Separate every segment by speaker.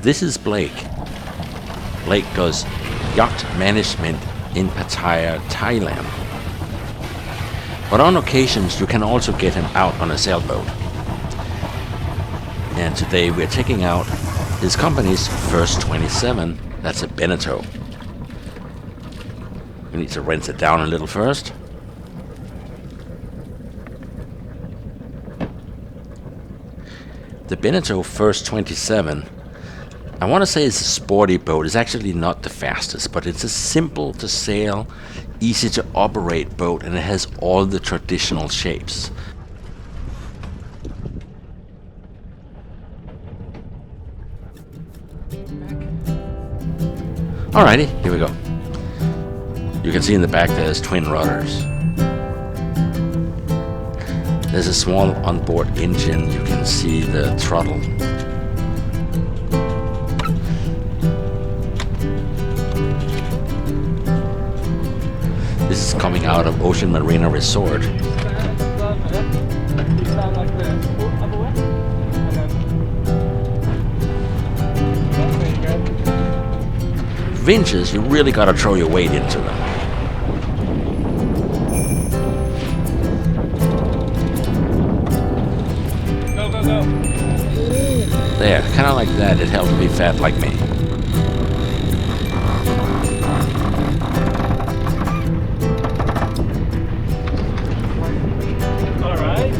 Speaker 1: This is Blake. Blake does yacht management in Pattaya, Thailand. But on occasions you can also get him out on a sailboat. And today we're checking out his company's First 27, that's a Beneteau. We need to rinse it down a little first. The Beneteau First 27, I want to say it's a sporty boat. It's actually not the fastest, but it's a simple to sail, easy to operate boat, and it has all the traditional shapes. Alrighty, here we go. You can see in the back there's twin rudders. There's a small onboard engine. You can see the throttle. This is coming out of Ocean Marina Resort. Vinches, you really gotta throw your weight into them. There, kind of like that. It helps me fat like me.
Speaker 2: All right.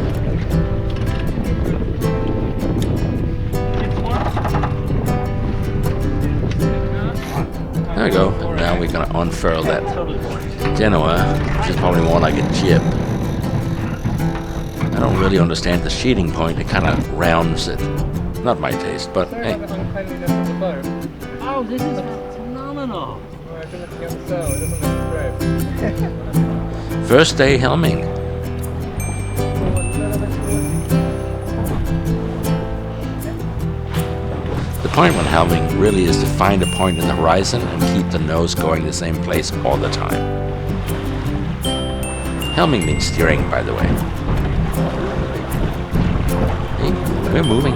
Speaker 1: There we go. And now we're gonna unfurl that Genoa, which is probably more like a jib. I don't really understand the sheeting point. It kind of rounds it. Not my taste, but hey.
Speaker 2: Oh, this is phenomenal.
Speaker 1: First day helming. The point when helming really is to find a point in the horizon and keep the nose going the same place all the time. Helming means steering, by the way. Hey, we're moving.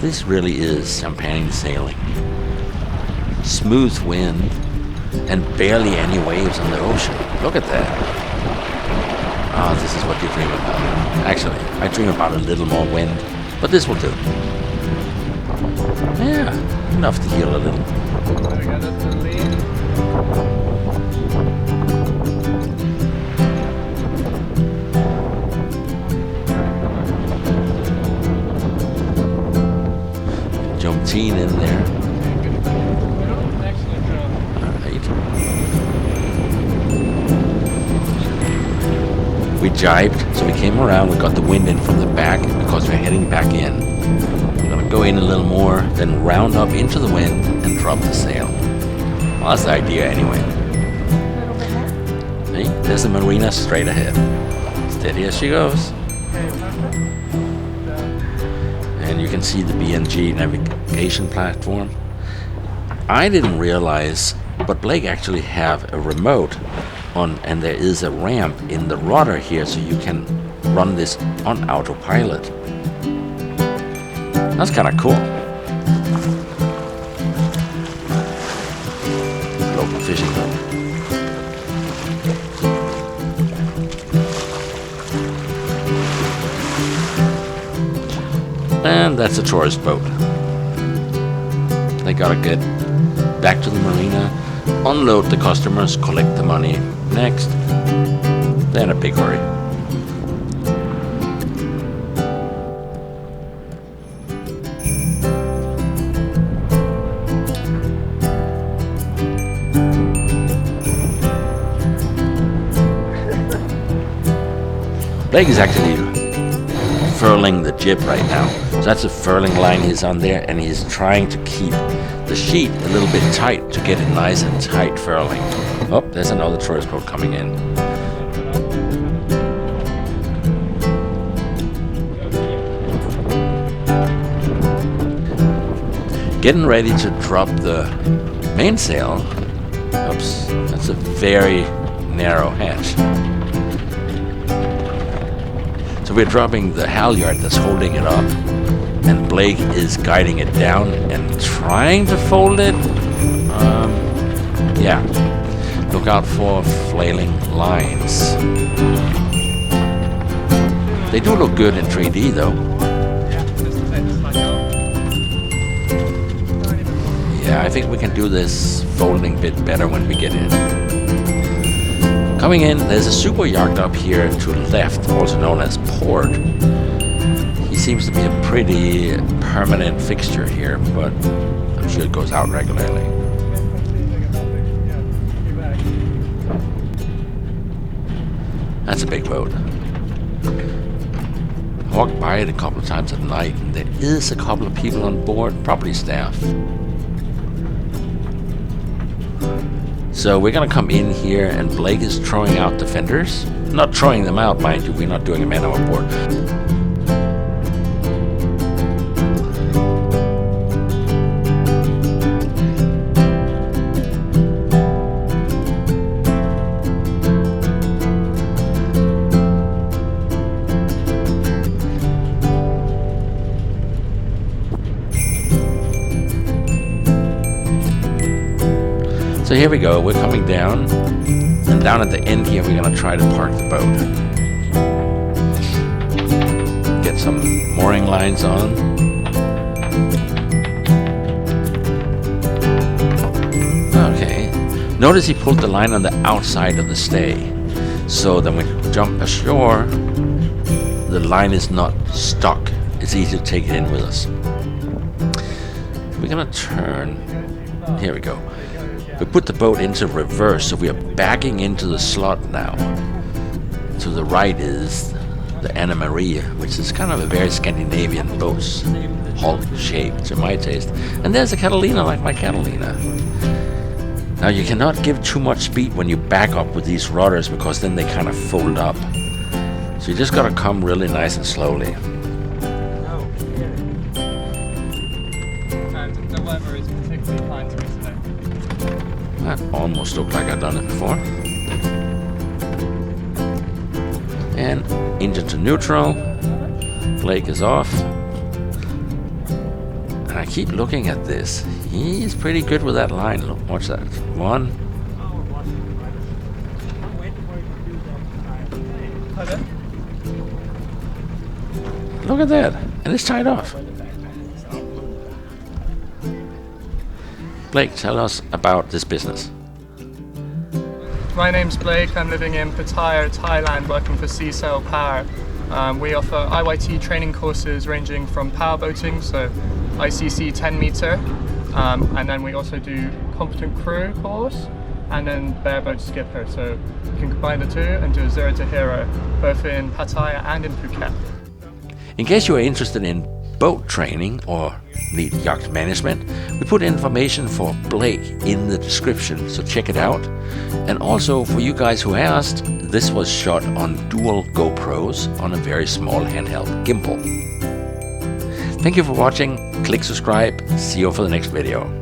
Speaker 1: This really is champagne sailing. Smooth wind and barely any waves on the ocean. Look at that. Ah, this is what you dream about. Actually, I dream about a little more wind, but this will do. Yeah, enough to heal a little. Jomtien in there. Alright. We jibed, so we came around, we got the wind in from the back because we're heading back in. We're gonna go in a little more, then round up into the wind and drop the sail. Well, that's the idea anyway. Hey, there's the marina straight ahead. Steady as she goes. And you can see the B&G navigation platform. I didn't realize, but Blake actually have a remote on, and there is a ramp in the rudder here, so you can run this on autopilot. That's kind of cool. Local fishing boat. And that's a tourist boat. They gotta get back to the marina, unload the customers, collect the money. Next. They're in a big hurry. Blake is actually furling the jib right now. So that's a furling line he's on there, and he's trying to keep the sheet a little bit tight to get it nice and tight furling. Oh, there's another tourist boat coming in. Getting ready to drop the mainsail. Oops, that's a very narrow hatch. So we're dropping the halyard that's holding it up, and Blake is guiding it down and trying to fold it. Yeah, look out for flailing lines. They do look good in 3D though. Yeah, I think we can do this folding bit better when we get in. Coming in, there's a super yacht up here to the left, also known as port. He seems to be a pretty permanent fixture here, but I'm sure it goes out regularly. That's a big boat. I walked by it a couple of times at night, and there is a couple of people on board, property staff. So we're gonna come in here, and Blake is throwing out the fenders. Not throwing them out, mind you, we're not doing a man overboard. So here we go, we're coming down, and down at the end here we're going to try to park the boat. Get some mooring lines on. Okay, notice he pulled the line on the outside of the stay, so then when we jump ashore, the line is not stuck. It's easy to take it in with us. We're going to turn, here we go. We put the boat into reverse, so we are backing into the slot now. To the right is the Anna Maria, which is kind of a very Scandinavian boat, hull shape to my taste. And there's a Catalina like my Catalina. Now you cannot give too much speed when you back up with these rudders, because then they kind of fold up. So you just gotta come really nice and slowly.
Speaker 3: And the weather is particularly kind to me today.
Speaker 1: That almost looked like I've done it before. And engine to neutral. Blake is off. And I keep looking at this. He's pretty good with that line. Look, watch that. One. Look at that. And it's tied off. Blake, tell us about this business.
Speaker 3: My name's Blake. I'm living in Pattaya, Thailand, working for Seasail Power. We offer IYT training courses ranging from power boating, so ICC 10 meter, and then we also do competent crew course, and then bareboat skipper. So you can combine the two and do a 0 to hero, both in Pattaya and in Phuket.
Speaker 1: In case you are interested in boat training or need yacht management, we put information for Blake in the description, so check it out. And also for you guys who asked, this was shot on dual GoPros on a very small handheld gimbal. Thank you for watching, click subscribe, see you for the next video.